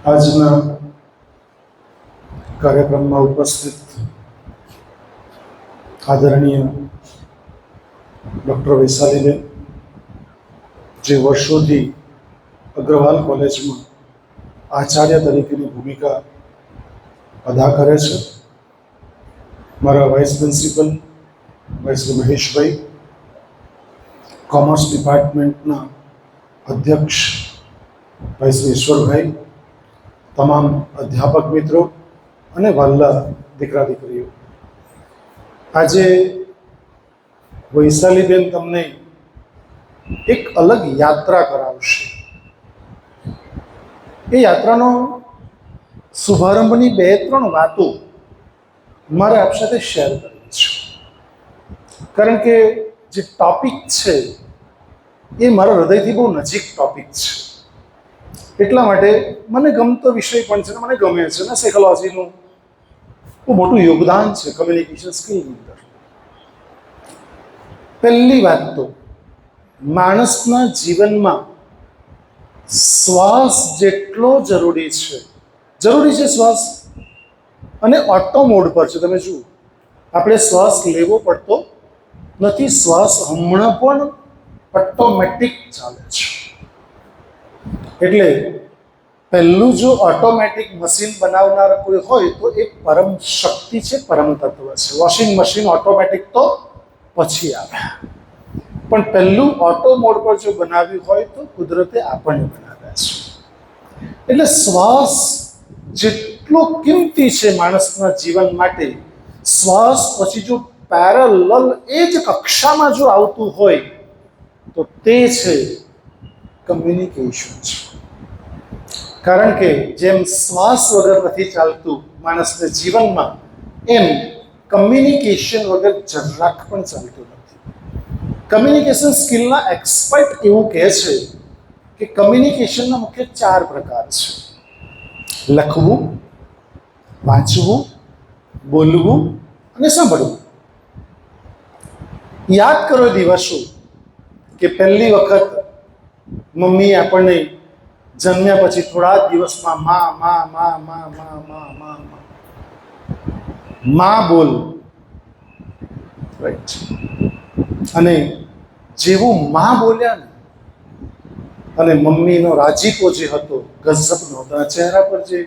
આજના કાર્યક્રમમાં ઉપસ્થિત આદરણીય ડૉક્ટર વૈશાલીબેન, જે વર્ષોથી અગ્રવાલ કોલેજમાં આચાર્ય તરીકેની ભૂમિકા અદા કરે છે, મારા વાઇસ પ્રિન્સિપલ ભાઈ શ્રી મહેશભાઈ, કોમર્સ ડિપાર્ટમેન્ટના અધ્યક્ષ ભાઈ શ્રી ઈશ્વરભાઈ, તમામ અધ્યાપક મિત્રો અને વહાલા દીકરા દીકરીઓ, આજે વૈશાલીબેન તમને એક અલગ યાત્રા કરાવશે. એ યાત્રાનો શુભારંભની 2-3 વાતો મારે આપ સાથે શેર કરવી છે, કારણ કે જે ટોપિક છે એ મારા હૃદયથી બહુ નજીક ટોપિક છે. એટલા માટે મને ગમતો વિષય પણ છે, મને ગમે છે ને. સાયકોલોજીનું બહુ મોટું યોગદાન છે કમ્યુનિકેશન સ્કિલની અંદર. પહેલી વાત તો માણસના જીવનમાં શ્વાસ જેટલો જરૂરી છે શ્વાસ, અને ઓટો મોડ પર છે. તમે જુઓ, આપણે શ્વાસ લેવો પડતો નથી, શ્વાસ હમણાં પણ ઓટોમેટિક ચાલે છે. એટલે પહેલું જો ઓટોમેટિક મશીન બનાવનાર કોઈ હોય તો એ પરમ શક્તિ છે, પરમ તત્વ છે. વોશિંગ મશીન ઓટોમેટિક તો પછી આવ્યા, પણ પહેલું ઓટો મોડ પર જો બનાવ્યું હોય તો કુદરતે આપણને બનાવ્યા છે. એટલે શ્વાસ જેટલો કિંમતી છે માણસના જીવન માટે, શ્વાસ પછી જો પેરેલલ એ જ કક્ષામાં જો આવતું હોય તો તે છે કમ્યુનિકેશન છે. કારણ કે જેમ શ્વાસ વગર નથી ચાલતું માણસને જીવનમાં, એમ કમ્યુનિકેશન વગર જરાક પણ ચાલતું નથી. કમ્યુનિકેશન સ્કિલના એક્સપર્ટ એવું કહે છે કે કમ્યુનિકેશનના મુખ્ય 4 પ્રકાર છે: લખવું, વાંચવું, બોલવું અને સાંભળવું. યાદ કરો દિવસો કે પહેલી વખત મમ્મી આપણને જન્મ્યા પછી થોડા જ દિવસમાં માં માં માં માં માં માં માં માં બોલ, રાઈટ. અને જેવું માં બોલ્યા ને, અને મમ્મીનો રાજીપો જે હતો ગજબનો, ચહેરા પર જે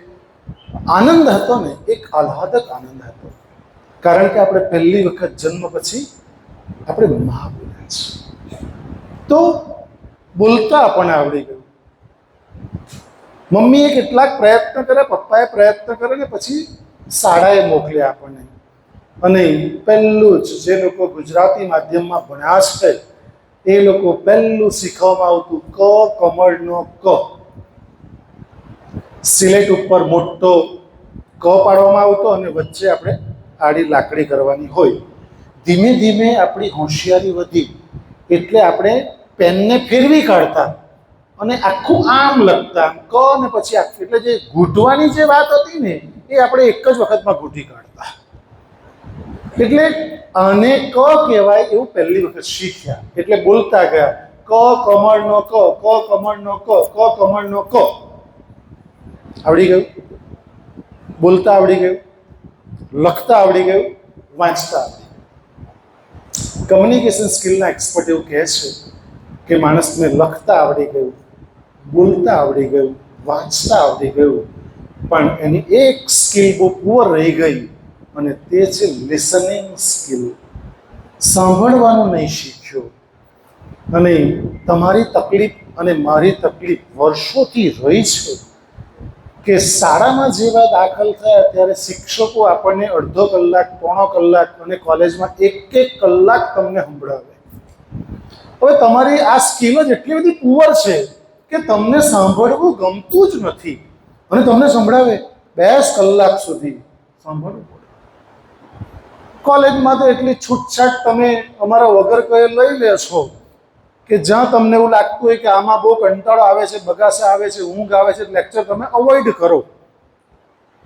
આનંદ હતો ને, એક આહ્લાદક આનંદ હતો. કારણ કે આપણે પહેલી વખત જન્મ પછી આપણે માં બોલ્યા છે. તો બોલતા આપણને આવડી ગયું. મમ્મીએ કેટલાક પ્રયત્ન કર્યા, પપ્પાએ પ્રયત્ન કર્યા, ને પછી શાળાએ મોકલ્યા આપણને. અને પહેલું જ જે લોકો ગુજરાતી માધ્યમમાં ભણ્યા છે એ લોકો પહેલું શીખવામાં આવતું ક, કમળનો ક. સિલેટ ઉપર મોટો ક પાડવામાં આવતો અને વચ્ચે આપણે આડી લાકડી કરવાની હોય. ધીમે ધીમે આપણી હોશિયારી વધી એટલે આપણે પેનને ફેરવી કાઢતા અને આખું આમ લખતા, ક ને પછી આખું. એટલે જે ઘૂંટવાની જે વાત હતી ને, એ આપણે એક જ વખતમાં ઘૂંટી કાઢતા. એટલે આને ક કહેવાય એવું પહેલી વખત શીખ્યા, એટલે બોલતા ગયા ક કમળનો ક, ક કમળનો ક, ક કમળનો ક. આવડી ગયું, બોલતા આવડી ગયું, લખતા આવડી ગયું, વાંચતા આવડી ગયું. કમ્યુનિકેશન સ્કિલના એક્સપર્ટ એવું કહે છે કે માણસને લખતા આવડી ગયું, બોલતા આવડી ગયું, વાંચતા આવડી ગયું, પણ એની એક સ્કિલ બહુ પુઅર રહી ગઈ, અને તે છે લિસનિંગ સ્કિલ. સાંભળવાનું નહીં શીખ્યો. અને તમારી તકલીફ અને મારી તકલીફ વર્ષોથી રહી છે કે શાળામાં જેવા દાખલ થયા ત્યારે શિક્ષકો આપણને અડધો કલાક, પોણો કલાક, અને કોલેજમાં 1-1 કલાક તમને સંભળાવે. હવે તમારી આ સ્કિલ જ એટલી બધી પુઅર છે કે તમને સાંભળવું ગમતું જ નથી, અને તમને સંભળાવે 2 કલાક સુધી સાંભળવું પડે. કોલેજમાં તો એટલી છૂટછાટ તમે અમારા વગર કહે લઈ લે છો કે જ્યાં તમને એવું લાગતું હોય કે આમાં બહુ કંટાળો આવે છે, બગાસા આવે છે, ઊંઘ આવે છે, લેક્ચર તમે અવોઇડ કરો.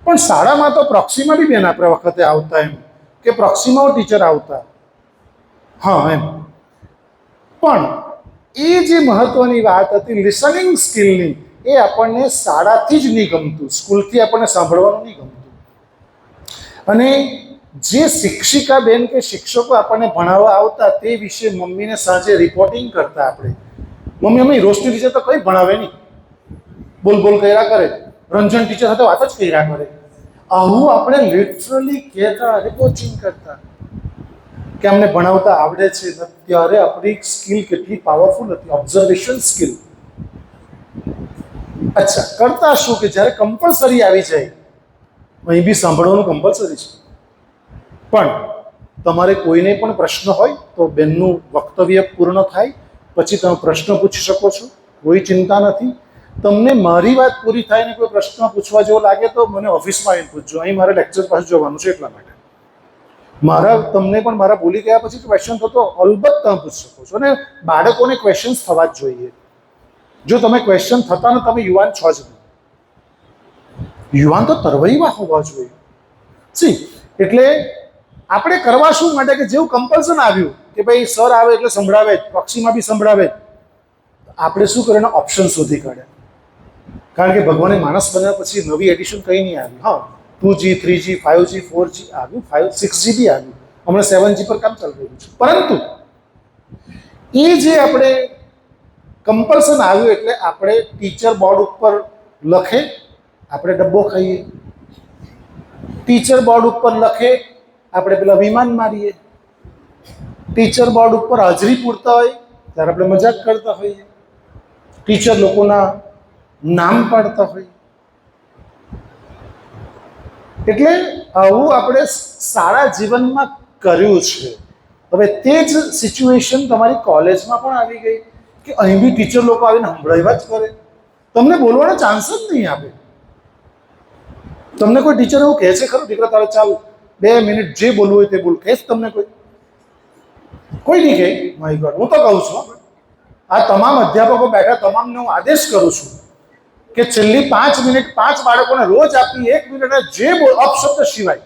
પણ શાળામાં તો પ્રોક્સિમા બી બેન આપણે વખતે આવતા, એમ કે પ્રોક્સિમાઓ ટીચર આવતા. હા, એમ. પણ એ જે મહત્વની વાત હતી લિસનિંગ સ્કિલની, એ આપણને શાળાથી જ નહીં ગમતું, સ્કૂલથી આપણને સાંભળવાનું નહીં ગમતું. અને જે શિક્ષિકા બેન કે શિક્ષકો આપણને ભણાવવા આવતા તે વિશે મમ્મીને સાંજે રિપોર્ટિંગ કરતા આપણે, મમ્મી અમે રોશની ટીચર તો કંઈ ભણાવે નહીં, બોલ બોલ કર્યા કરે, રંજન ટીચર સાથે વાત જ કર્યા કરે. આવું આપણે લિટરલી કહેતા, રિપોર્ટિંગ કરતા કે અમને ભણાવતા આવડે છે. ત્યારે આપણી સ્કિલ કેટલી પાવરફુલ હતી, ઓબ્ઝર્વેશન સ્કિલ. અચ્છા, કરતા શું કે જ્યારે કમ્પલસરી આવી જાય, અહીં બી સાંભળવાનું કમ્પલસરી છે, પણ તમારે કોઈને પણ પ્રશ્ન હોય તો બેનનું વક્તવ્ય પૂર્ણ થાય પછી તમે પ્રશ્ન પૂછી શકો છો, કોઈ ચિંતા નથી. તમને મારી વાત પૂરી થાય ને કોઈ પ્રશ્ન પૂછવા જેવો લાગે તો મને ઓફિસમાં આવીને પૂછજો, અહીં મારે લેક્ચર પાસે જવાનું છે એટલા માટે. તમને પણ મારા બોલી ગયા પછી ક્વેશ્ચન થતો અલબત્ત તમે પૂછી શકો છો. અને બાળકોને ક્વેશ્ચન્સ થવા જ જોઈએ. જો તમે ક્વેશ્ચન થતા ને તમે યુવાન છો જ નહીં. યુવાન તો તરવૈયા હોવા જોઈએ. એટલે આપણે કરવા શું માટે કે જેવું કમ્પલ્સન આવ્યું કે ભાઈ સર આવે એટલે સંભળાવે જ, પ્રોક્સીમાં બી સંભળાવે જ, આપણે શું કરીને ઓપ્શન શોધી કાઢ્યા. કારણ કે ભગવાને માણસ બન્યા પછી નવી એડિશન કંઈ નહીં આવી. હા, 2G 3G 5G 4G આવ્યું, 6G બી આવ્યું, હમણાં 7G પર કામ ચાલી રહ્યું છે. પરંતુ એ જે આપણે કમ્પલ્સન આવ્યું એટલે આપણે ટીચર બોર્ડ ઉપર લખે આપણે ડબ્બો ખાઈએ, ટીચર બોર્ડ ઉપર લખે આપણે પેલા વિમાન મારીએ, ટીચર બોર્ડ ઉપર હાજરી પૂરતા હોય ત્યારે આપણે મજાક કરતા હોઈએ, ટીચર લોકોના નામ પાડતા હોય. એટલે આવું આપણે શાળા જીવનમાં કર્યું છે. હવે તે જ સિચ્યુએશન તમારી કોલેજમાં પણ આવી ગઈ કે અહીં બી ટીચર લોકો આવીને સંભળાવ્યા જ કરે, તમને બોલવાનો ચાન્સ જ નહીં આપે. તમને કોઈ ટીચર એવું કહે છે ખરું દીકરા તારે ચાલ 2 મિનિટ જે બોલવું હોય તે બોલ, કહે છે તમને કોઈ નહીં કહે? માય ગોડ, હું તો કહું છું, આ તમામ અધ્યાપકો બેઠા તમામને હું આદેશ કરું છું કે છેલ્લી 5 મિનિટ 5 બાળકોને રોજ આપી 1 મિનિટ જે અપશબ્દ સિવાય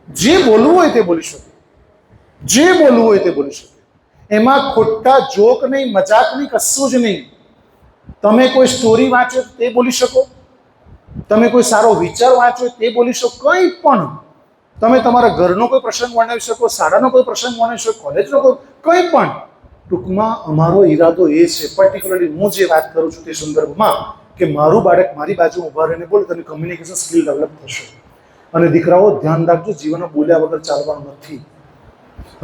જે બોલવું હોય તે બોલી શકે, જે બોલવું હોય તે બોલી શકે. એમાં ખોટા જોક નહીં, મજાક નહીં, કશું જ નહીં. તમે કોઈ સ્ટોરી વાંચો તે બોલી શકો, તમે કોઈ સારો વિચાર વાંચો તે બોલી શકો, કંઈ પણ. તમે તમારા ઘરનો કોઈ પ્રસંગ વર્ણવી શકો, શાળાનો કોઈ પ્રસંગ વર્ણવી શકો, કોલેજનો કંઈ પણ. ટૂંકમાં અમારો ઈરાદો એ છે, પર્ટિક્યુલરલી હું જે વાત કરું છું તે સંદર્ભમાં, કે મારું બાળક મારી બાજુ ઊભા રહીને બોલે તો કમ્યુનિકેશન સ્કિલ ડેવલપ થશે. અને દીકરાઓ ધ્યાન રાખજો, જીવનમાં બોલ્યા વગર ચાલવાનું નથી.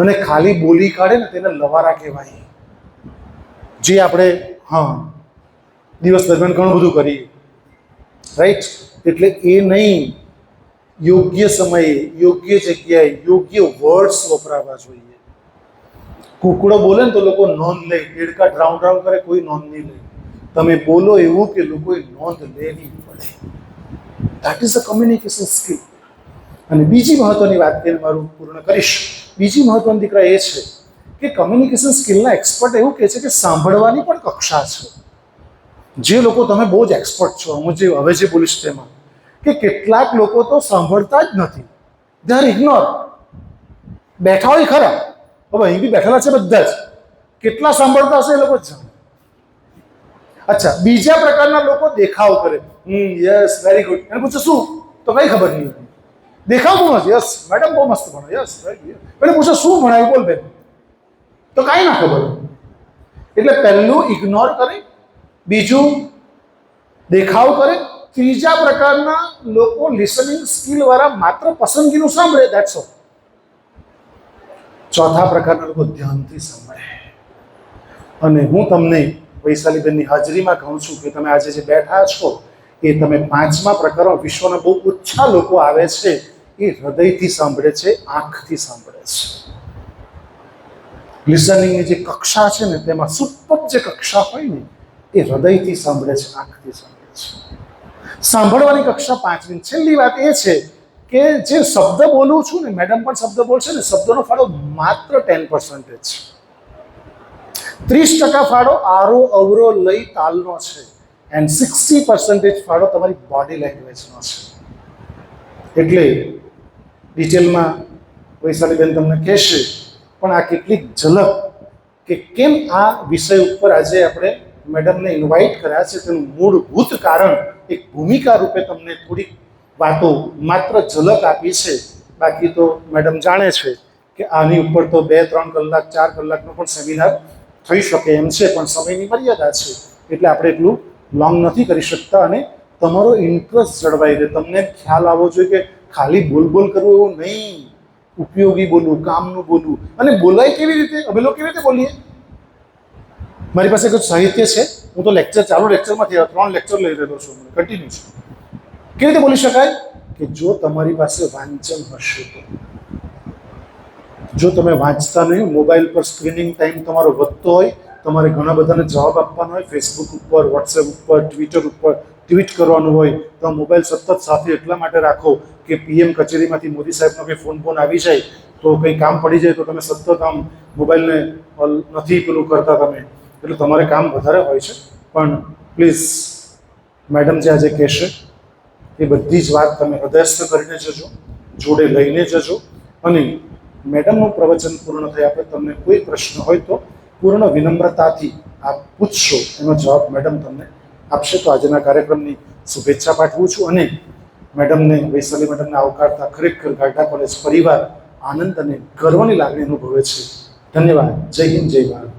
અને ખાલી બોલી કાઢે ને તેને લવારા કહેવાય. જે આપણે દિવસ દરમિયાન ઘણું બધું કરીએ, રાઈટ? એટલે એ નહીં, યોગ્ય સમયે યોગ્ય જગ્યાએ યોગ્ય વર્ડ્સ વપરાવા જોઈએ. કુકડો બોલે ને તો લોકો નોંધ લે, દેડકા ડ્રાઉં ડ્રાઉં કરે કોઈ નોંધ નહીં લે. તમે બોલો એવું કે લોકોએ નોંધ લેવી પડે. That is a communication skill. અને બીજી મહત્વની વાત કરીને મારું પૂર્ણ કરીશ. બીજી મહત્વની દીકરા એ છે કે કમ્યુનિકેશન સ્કિલના એક્સપર્ટ એવું કહે છે કે સાંભળવાની પણ કક્ષા છે. જે લોકો તમે બહુ જ એક્સપર્ટ છો, હું હવે જે બોલીશ તેમાં, કે કેટલાક લોકો તો સાંભળતા જ નથી, દે આર ઇગ્નોર. બેઠા હોય ખરા, હવે અહીં બી બેઠેલા છે બધા જ, કેટલા સાંભળતા હશે એ લોકો જ જાણે. અચ્છા, બીજા પ્રકારના લોકો દેખાવ કરે, યસ વેરી ગુડ, એને પૂછે શું તો કઈ ખબર નહીં હતી. દેખાવ બહુ મસ્ત, યસ મેડમ બહુ મસ્ત ભણો, યસ એને પૂછે શું ભણાવ્યું બોલ બેન, તો કાંઈ ના ખબર. એટલે પહેલું ઇગ્નોર કરે, બીજું દેખાવ કરે, ત્રીજા પ્રકારના લોકો લિસનિંગ સ્કિલ વાળા માત્ર પસંદગીનું સાંભળે, દેટ્સ ઓલ. ચોથા પ્રકારના લોકો ધ્યાનથી સાંભળે. અને હું તમને વૈશાલીબેનની હાજરીમાં કહું છું કે તમે આજે જે બેઠા છો એ તમે 5મા પ્રકારમાં વિશ્વના બહુ ઓછા લોકો આવે છે એ હૃદયથી સાંભળે છે, આંખથી સાંભળે છે. લિસનિંગની જે કક્ષા છે ને તેમાં સુપર જે કક્ષા હોય ને એ હૃદયથી સાંભળે છે, આંખથી સાંભળે છે. સાંભળવાની કક્ષા 5મી. છેલ્લી વાત એ છે કે જે શબ્દ બોલું છું ને, મેડમ પણ શબ્દ બોલશે ને, શબ્દનો ફાળો માત્ર 10% છે. 30% ફાળો આરો અવરો લઈ તાલનો છે, એન્ડ 60% ફાળો તમારી બોડી લેંગ્વેજનો છે. એટલે ડિટેલમાં વૈશાલીબેન તમને કહેશે, પણ આ કેટલીક ઝલક કે કેમ આ વિષય ઉપર આજે આપણે મેડમને ઇન્વાઇટ કર્યા છે તેનું મૂળભૂત કારણ એક ભૂમિકા રૂપે તમને થોડીક વાતો માત્ર ઝલક આપી છે. બાકી તો મેડમ જાણે છે કે આની ઉપર તો 2-3 કલાક 4 કલાકનો પણ સેમિનાર થઈ શકે એમ છે, પણ સમયની મર્યાદા છે એટલે આપણે એટલું લોંગ નથી કરી શકતા. અને તમારો ઇન્ટરેસ્ટ જળવાઈ રહે, તમને ખ્યાલ આવવો જોઈએ કે ખાલી બોલ કરવું એવું નહીં, ઉપયોગી બોલવું, કામનું બોલવું. અને બોલાય કેવી રીતે? અમે લોકો કેવી રીતે બોલીએ? મારી પાસે કોઈ સાહિત્ય છે? હું તો ચાલુ લેક્ચરમાંથી 3 લેક્ચર લઈ રહ્યો છું, કન્ટિન્યુ છું. કેવી રીતે બોલી શકાય? કે જો તમારી પાસે વાંચન હશે તો. જો તમે વાંચતા નહીં, મોબાઈલ પર સ્ક્રીનિંગ ટાઈમ તમારો વધતો હોય, તમારે ઘણા બધાને જવાબ આપવાનો હોય, ફેસબુક ઉપર, વોટ્સએપ ઉપર, ટ્વિટર ઉપર ટ્વીટ કરવાનું હોય, તો આ મોબાઈલ સતત સાથે એટલા માટે રાખો કે પીએમ કચેરીમાંથી મોદી સાહેબનો કંઈ ફોન આવી જાય તો કંઈ કામ પડી જાય તો તમે સતત આમ મોબાઈલને નથી પેલું કરતા તમે, એટલે તમારે કામ વધારે હોય છે. પણ પ્લીઝ મેડમ જે આજે કહેશે એ બધી જ વાત તમે હૃદયસ્થ કરીને જજો, જોડે લઈને જજો. અને મેડમનું પ્રવચન પૂર્ણ થયા પછી તમને કોઈ પ્રશ્ન હોય તો પૂર્ણ વિનમ્રતાથી આપ પૂછશો, એનો જવાબ મેડમ તમને આપશે. તો આજના કાર્યક્રમની શુભેચ્છા પાઠવું છું અને મેડમને, વૈશાલી મેડમને આવકારતા ખરેખર ગારડા કોલેજ પરિવાર આનંદ અને ગર્વની લાગણી અનુભવે છે. ધન્યવાદ. જય હિન્દ, જય ભારત.